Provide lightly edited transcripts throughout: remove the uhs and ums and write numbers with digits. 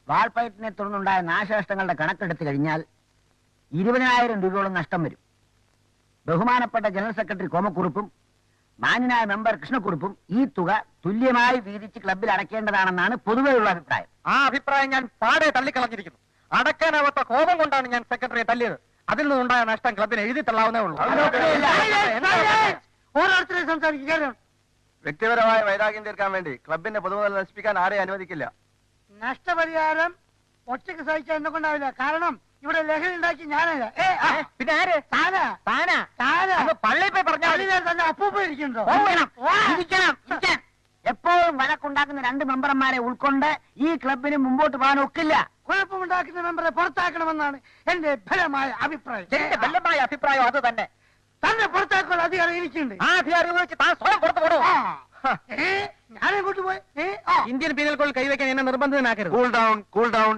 വാൾപ്പയറ്റിനെ തുടർന്നുണ്ടായ നാശനഷ്ടങ്ങളുടെ കണക്കെടുത്തു കഴിഞ്ഞാൽ 20,000 രൂപയോളം നഷ്ടം വരും. ബഹുമാനപ്പെട്ട ജനറൽ സെക്രട്ടറി കോമക്കുറുപ്പും മാന്യനായ മെമ്പർ കൃഷ്ണക്കുറുപ്പും ഈ തുക തുല്യമായി വീതിച്ച് ക്ലബിൽ അടയ്ക്കേണ്ടതാണെന്നാണ് പൊതുവെയുള്ള അഭിപ്രായം. ആ അഭിപ്രായം ഞാൻ പാടെ തള്ളിക്കളഞ്ഞിരിക്കുന്നു. അടയ്ക്കാനാവാത്ത കോപം കൊണ്ടാണ് ഞാൻ സെക്രട്ടറിയെ തല്ലിയത്. അതിൽ നിന്നുണ്ടായ നഷ്ടം ക്ലബിന് എഴുതി തള്ളാവുന്നേ ഉള്ളൂ. ഓരോരുത്തരെയും സംസാരിക്കുക. വ്യക്തിപരമായ വൈരാഗ്യം തീർക്കാൻ വേണ്ടി ക്ലബിന്റെ പൊതുമുതൽ നശിപ്പിക്കാൻ ആരെയും അനുവദിക്കില്ല. നഷ്ടപരിഹാരം ഒറ്റയ്ക്ക് സഹിക്കാൻ എന്നെ കൊണ്ടാവില്ല. കാരണം ഇവിടെ ലഹരി ഉണ്ടാക്കി ഞാനല്ല. പിന്നെ ആര്? പള്ളിയിൽ പോയി പറഞ്ഞാൽ തന്നെ അപ്പൂപ്പ ഇരിക്കുന്നുണ്ടോ? എപ്പോഴും വഴക്കുണ്ടാക്കുന്ന 2 മെമ്പർമാരെ ഉൾക്കൊണ്ട് ഈ ക്ലബിന് മുമ്പോട്ട് പോകാൻ ഒക്കില്ല. കുഴപ്പമുണ്ടാക്കുന്ന മെമ്പറെ പുറത്താക്കണമെന്നാണ് എന്റെ ബലമായ അഭിപ്രായം. എന്റെ ബലമായ അഭിപ്രായം അത് തന്നെ. തന്നെ പുറത്താക്കാൻ അധികാരം എനിക്കുണ്ട്. ആ അധികാരം ഉപയോഗിച്ച് താൻ സ്വയം പുറത്തു പോടും. ഞാനെങ്ങോട്ട് പോയി? ഇന്ത്യൻ പീനൽ കോഡിൽ കൈവയ്ക്കാൻ എന്നെ നിർബന്ധിതനാക്കരുത്. Cool down, cool down.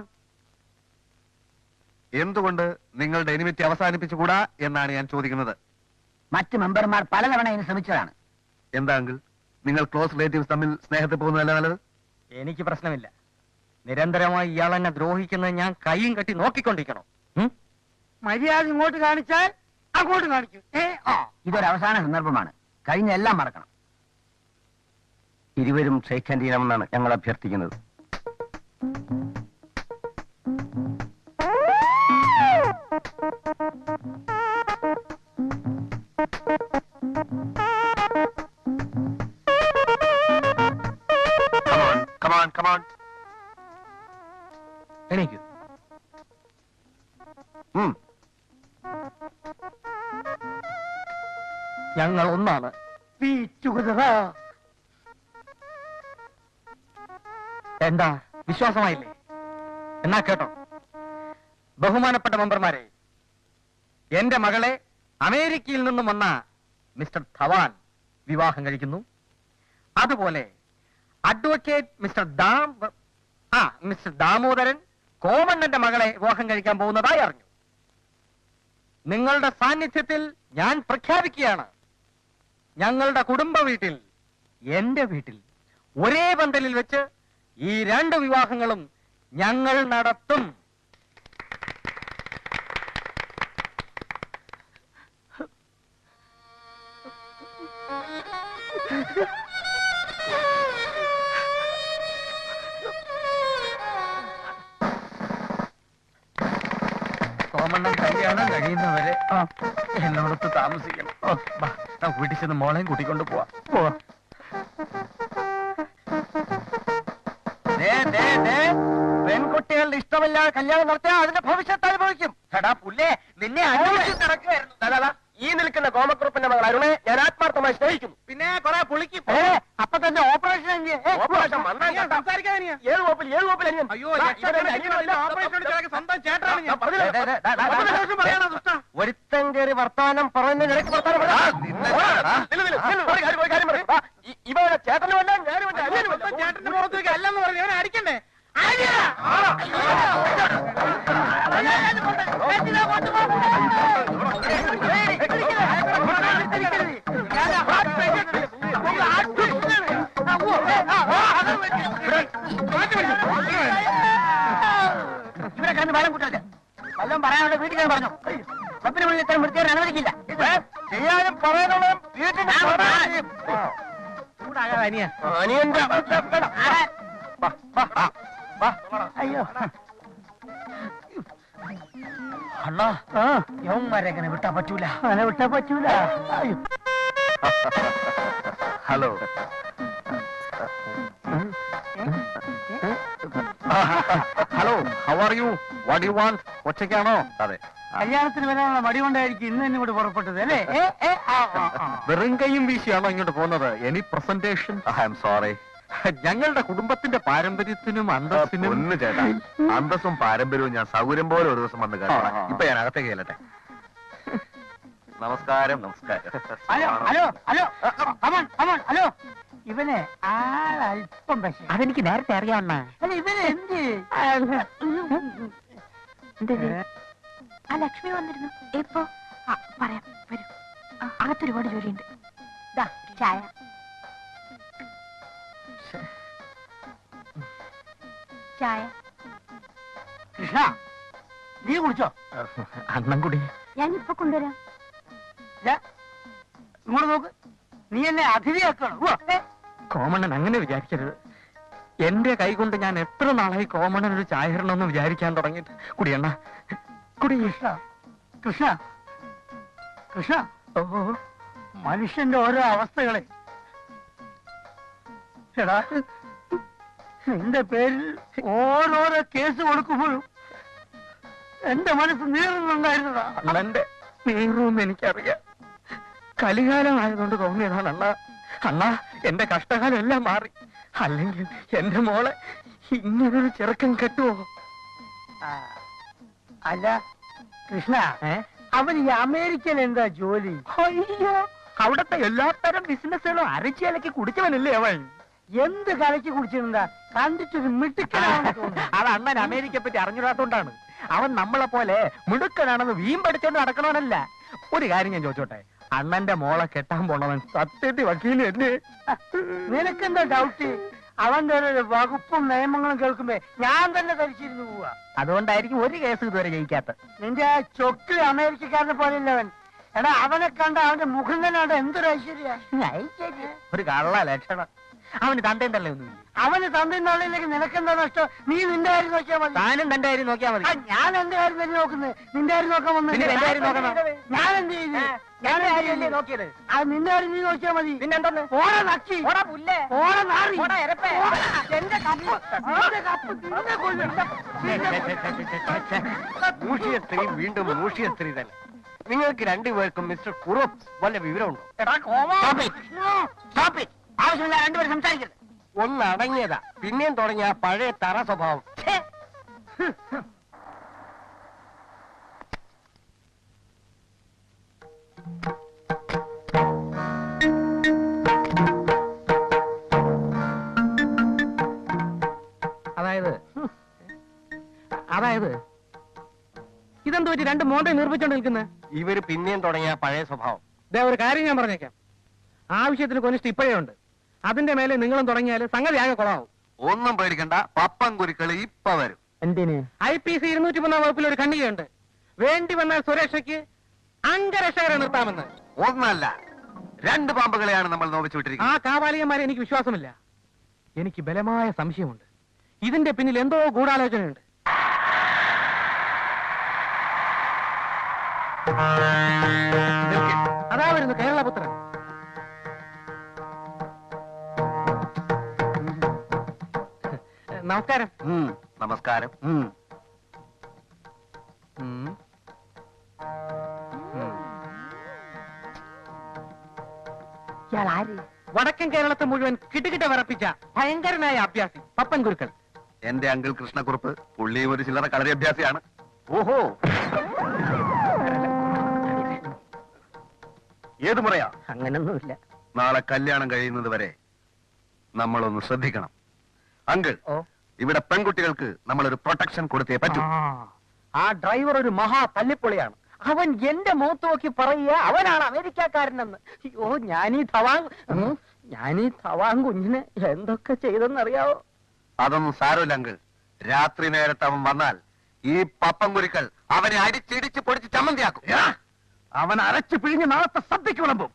എന്തുകൊണ്ട് നിങ്ങളുടെ എനിമിറ്റി അവസാനിപ്പിച്ചുകൂടാ എന്നാണ് ഞാൻ ചോദിക്കുന്നത്. മറ്റ് മെമ്പർമാർ പലതവണ ഇതിന് ശ്രമിച്ചതാണ്. എന്താ അങ്കിൾ, നിങ്ങൾ ക്ലോസ് റിലേറ്റീവ്സ് തമ്മിൽ സ്നേഹത്തിൽ പോകുന്നതല്ല നല്ലത്? എനിക്ക് പ്രശ്നമില്ല. നിരന്തരമായി ഇയാൾ എന്നെ ദ്രോഹിക്കുന്നത് ഞാൻ കൈയും കെട്ടി നോക്കിക്കൊണ്ടിരിക്കണം. മര്യാദ ഇങ്ങോട്ട് കാണിച്ചാൽ അങ്ങോട്ട് കാണിക്കും. ഇതൊരു അവസാന സന്ദർഭമാണ്. കഴിഞ്ഞ എല്ലാം മറക്കണം. ഇരുവരും ഷെയ്ക്ക് ഹാൻഡ് ചെയ്യണമെന്നാണ് ഞങ്ങൾ അഭ്യർത്ഥിക്കുന്നത്. എണീക്കൂ. ഞങ്ങൾ ഒന്നാണ്. എന്താ വിശ്വാസമായില്ലേ? എന്നാ കേട്ടോ, ബഹുമാനപ്പെട്ട മെമ്പർമാരെ, എന്റെ മകളെ അമേരിക്കയിൽ നിന്നും വന്ന മിസ്റ്റർ ധവാൻ വിവാഹം കഴിക്കുന്നു. അതുപോലെ അഡ്വക്കേറ്റ് മിസ്റ്റർ ദാമോദരൻ കോമണ്ണന്റെ മകളെ വിവാഹം കഴിക്കാൻ പോകുന്നതായി അറിഞ്ഞു. നിങ്ങളുടെ സാന്നിധ്യത്തിൽ ഞാൻ പ്രഖ്യാപിക്കുകയാണ്, ഞങ്ങളുടെ കുടുംബ വീട്ടിൽ, എന്റെ വീട്ടിൽ ഒരേ പന്തലിൽ വെച്ച് ഈ 2 വിവാഹങ്ങളും ഞങ്ങൾ നടത്തും. കോമണ്ണൻ കല്യാണം കഴിയുന്നവരെ എന്നോടൊത്ത് താമസിക്കണം. നമുക്ക് വീട്ടിൽ ചെന്ന് മോളെയും കൂട്ടിക്കൊണ്ട് പോവാം. പെൺകുട്ടികളുടെ ഇഷ്ടമില്ലാതെ കല്യാണം നടത്തിയാൽ അതിന്റെ ഭവിഷ്യത്ത് അനുഭവിക്കും. എടാ പുല്ലേ, നിന്നെ അന്വേഷിച്ച് നടക്കുകയായിരുന്നു. ഈ നിൽക്കുന്ന കോമക്കുറുപ്പിന്റെ മകൾ അരുണെ ഞാൻ ആത്മാർത്ഥമായി സ്നേഹിക്കുന്നു. പിന്നെ കുറെ പുളിക്കും. അപ്പൊ തന്നെ ഓപ്പറേഷൻ സംസാരിക്കാൻ ഏഴ് കോപ്പിൽ അനിയൻ. അയ്യോ, സ്വന്തം ചേട്ടനാണ് ഞാൻ. ഒരുത്തൻ കയറി വർത്താനം പറയുന്ന നിനക്ക് ഇവരുടെ ചേട്ടനുമല്ല ഞാനുമല്ല. ചേട്ടന്റെ പുറത്തേക്ക് അല്ലെന്ന് പറഞ്ഞു ഞാൻ അടിക്കണ്ടേ? ഇവരെ കണ്ട് വെള്ളം കൂട്ടരുത്. വല്ലതും പറയാനുള്ള വീട്ടിൽ ഞാൻ പറഞ്ഞു. ക്ലബിന് മുന്നിൽ ഇത്രയും വൃത്തിയാൻ അനുവദിക്കില്ല. ചെയ്യാനും പറയാനുള്ള വീട്ടിൽ അനിയന്റെ അയ്യോ അണ്ണാ, യവന്മാരെ അങ്ങനെ വിട്ടാ പറ്റൂല. അങ്ങനെ വിട്ടാ പറ്റൂല. Hello, hello, how are you? What you want? ഒറ്റയ്ക്കാണോ? അതെ. കല്യാണത്തിന് വരാനുള്ള മടി കൊണ്ടായിരിക്കും ഇന്ന് തന്നെ ഇവിടെ പുറപ്പെട്ടത് അല്ലേ? വെറും കൈയും വീശിയാണോ ഇങ്ങോട്ട് പോകുന്നത്? Any presentation? I am sorry. ഞങ്ങളുടെ കുടുംബത്തിന്റെ പാരമ്പര്യത്തിനും അന്തസ്സിനും. ഒന്ന് ചേട്ടാ, അന്തസ്സും പാരമ്പര്യവും ഞാൻ സൗകര്യം പോലെ ഒരു ദിവസം വന്ന് കാണാം. ഇപ്പൊ ഞാൻ അകത്തേക്ക് ചെല്ലട്ടെ. നമസ്കാരം. നമസ്കാരം. Hello hello hello hello. ഇവനെ ആളല്പം പക്ഷേ അതെനിക്ക് നേരത്തെ അറിയാവുന്ന. അല്ല ഇവനെ എന്ത് ആ ലക്ഷ്മി വന്നിരുന്നു. എപ്പോ? പറയാം, വരൂ. അകത്തൊരുപാട് ജോലിയുണ്ട്. ചായ. ചായ. കൃഷ്ണ നീ കുടിച്ചോ? അണ്ണം കൂടി. ഞാൻ ഇപ്പൊ കൊണ്ടുവരാം. ഇല്ല, ഇങ്ങോട്ട് നോക്ക്. നീ എന്നെ അതിഥിയാക്കണം. കോമണ്ണൻ അങ്ങനെ വിചാരിക്കരുത്. എന്റെ കൈ കൊണ്ട് ഞാൻ എത്ര നാളായി കോമണ്ണൻ ഒരു ചായ ഇടണമെന്ന് വിചാരിക്കാൻ തുടങ്ങിയിട്ട്. കുടിയണ്ണ കുടി. കൃഷ്ണ കൃഷ്ണ കൃഷ്ണ, ഓ മനുഷ്യന്റെ ഓരോ അവസ്ഥകളെ. എടാ, നിന്റെ പേരിൽ ഓരോരോ കേസ് കൊടുക്കുമ്പോഴും എന്റെ മനസ്സ് നീറുന്നുണ്ടായിരുന്നതാ. അണ്ണന്റെ നീറുമെന്ന് എനിക്കറിയാം. കലികാലമായതുകൊണ്ട് തോന്നിയതാണ് അണ്ണ. അണ്ണ, എന്റെ കഷ്ടകാലം എല്ലാം മാറി. അല്ലെങ്കിൽ എന്റെ മോളെ ഇങ്ങനൊരു ചെറുക്കൻ കെട്ടുവോ? ആ, അല്ല കൃഷ്ണ, അവൻ ഈ അമേരിക്കയിൽ എന്താ ജോലി? അയ്യോ, അവിടത്തെ എല്ലാത്തരം ബിസിനസ്സുകളും അരച്ചിലക്ക് കുടിച്ചവനല്ലേ അവൻ. എന്ത് കലക്കി കുടിച്ചിട്ടുണ്ടാ? കണ്ടിട്ടൊരു മിടുക്കനാണെന്ന് തോന്നുന്നു. അത് അണ്ണൻ അമേരിക്കയെ പറ്റി അറിഞ്ഞിടാത്തോണ്ടാണ്. അവൻ നമ്മളെ പോലെ മിടുക്കനാണെന്ന് വീമ്പടിച്ചോണ്ട് നടക്കണവനല്ല. ഒരു കാര്യം ഞാൻ ചോദിച്ചോട്ടെ, അണ്ണന്റെ മോളെ കെട്ടാൻ പോണവൻ സത്യത്തിൽ വക്കീലല്ലേ? നിനക്കെന്താ ഡൗട്ട്? അവന്റെ ഒരു വകുപ്പും നിയമങ്ങളും കേൾക്കുമ്പോ ഞാൻ തന്നെ ധരിച്ചിരുന്നു പോവാ. അതുകൊണ്ടായിരിക്കും ഒരു കേസ് ഇതുവരെ ജയിക്കാത്ത. നിന്റെ ആ ചൊക്കില് അമേരിക്കക്കാരനെ പോലെയല്ല അവൻ. എടാ, അവനെ കണ്ട അവന്റെ മുഖം തന്നെ അവിടെ എന്തൊരു ഐശ്വര്യ. ഒരു കള്ള ലക്ഷണം. അവന് തന്തയും തള്ളേ ഒന്നുമില്ല. അവന് തന്തയും തള്ളയിലേക്ക് നിനക്കെന്താ നഷ്ടം? നീ നിന്റെ കാര്യം നോക്കിയാ മതി. താനും തന്റെ കാര്യം നോക്കിയാൽ മതി. ആ, ഞാൻ എന്റെ കാര്യം തന്നെ നോക്കുന്നത്. നിന്റെ കാര്യം നോക്കാൻ വന്നു. പിന്നെ എന്റെ കാര്യം നോക്കണം. ഞാൻ എന്ത് ചെയ്തു? ഞാൻ കാര്യമല്ലേ നോക്കിയത്? അത് നിന്റെ കാര്യം നീ നോക്കിയാ മതി. പിന്നെന്തെന്ന്? ഓടെ നക്കി, പുല്ലേ, ഓടെ നാറി, എരപ്പേ. എന്റെ കപ്പ്, നിന്റെ കപ്പ് നിന്നെ കൊല്ലും. മൂഷിയ സ്ത്രീ വീണ്ടും മൂഷിയ സ്ത്രീ തന്നെ. നിങ്ങൾക്ക് രണ്ടുപേർക്കും മിസ്റ്റർ കുറോപ്പ് വല്ല വിവരമുണ്ടോ? ആവശ്യമില്ല, രണ്ടുപേരും സംസാരിക്കരുത്. ഒന്ന് അടങ്ങിയതാ, പിന്നെയും തുടങ്ങിയ ആ പഴയ തറ സ്വഭാവം. അതായത് ഇതെന്ത് പറ്റി രണ്ട് മോണ്ടെ നിർമ്മിച്ചോണ്ട് നിൽക്കുന്നത്? ഇവര് പിന്നെയും തുടങ്ങിയ ആ പഴയ സ്വഭാവം. ഒരു കാര്യം ഞാൻ പറഞ്ഞേക്കാം. ആവശ്യത്തിന് കൊനിഷ്ഠ ഇപ്പോഴേ ഉണ്ട്. അതിന്റെ മേലെ നിങ്ങളും തുടങ്ങിയാൽ സംഗതി ആകെ കുളമാവും. ഒന്നും പേടിക്കണ്ട, പപ്പൻ കുരുക്കൾ ഇപ്പൊ വരും. എന്തിന്? IPC 203 വകുപ്പിൽ ഒരു ഖണ്ഡികയുണ്ട്. വേണ്ടി വന്നാൽ സുരക്ഷയ്ക്ക് അംഗരക്ഷകരെ നിർത്താമെന്ന്. ഒന്നല്ല, 2 പാമ്പുകളെയാണ് നമ്മൾ നോവിച്ചു ആ വിട്ടിരിക്കുന്നത്. കാപാലികന്മാരെ എനിക്ക് വിശ്വാസമില്ല. എനിക്ക് ബലമായ സംശയമുണ്ട്. ഇതിന്റെ പിന്നിൽ എന്തോ ഗൂഢാലോചനയുണ്ട്. അതാ വരുന്നു കേരളപുത്രൻ. നമസ്കാരം. നമസ്കാരം. വടക്കൻ കേരളത്തെ മുഴുവൻ കിട്ടുകിട്ട വിറപ്പിച്ച ഭയങ്കരനായ അഭ്യാസി പപ്പൻ ഗുരുക്കൾ. എന്റെ അങ്കിൾ കൃഷ്ണക്കുറുപ്പ്, പുള്ളി ഒരു ചില്ലറ കളരി അഭ്യാസിയാണ്. ഓഹോ, ഏത് മുറയാ? അങ്ങനൊന്നുമില്ല. നാളെ കല്യാണം കഴിയുന്നത് വരെ നമ്മളൊന്ന് ശ്രദ്ധിക്കണം. അങ്കിൾ, ഇവിടെ പെൺകുട്ടികൾക്ക് നമ്മളൊരു പ്രൊട്ടക്ഷൻ കൊടുത്തേ പറ്റൂ. ആ ഡ്രൈവർ ഒരു മഹാ തല്ലിപ്പൊളിയാണ്. അവൻ എന്റെ മുഖത്ത് നോക്കി പറയുക അവനാണ് അമേരിക്കക്കാരനെന്ന്. അയ്യോ, ഞാനീ തവാങ് കുഞ്ഞിനെ എന്തൊക്കെ ചെയ്തെന്നറിയാവോ? അതൊന്നും സാരമില്ല അങ്കിൾ. രാത്രി നേരത്തെ അവൻ വന്നാൽ ഈ പപ്പൻ കുരുക്കൾ അവനെ അടിച്ചിടിച്ച് പൊടിച്ച് ചമ്മന്തിയാക്കും. അവൻ അരച്ചു പിഴിഞ്ഞ് നാളത്തെ സദ്യക്ക് വിളമ്പും.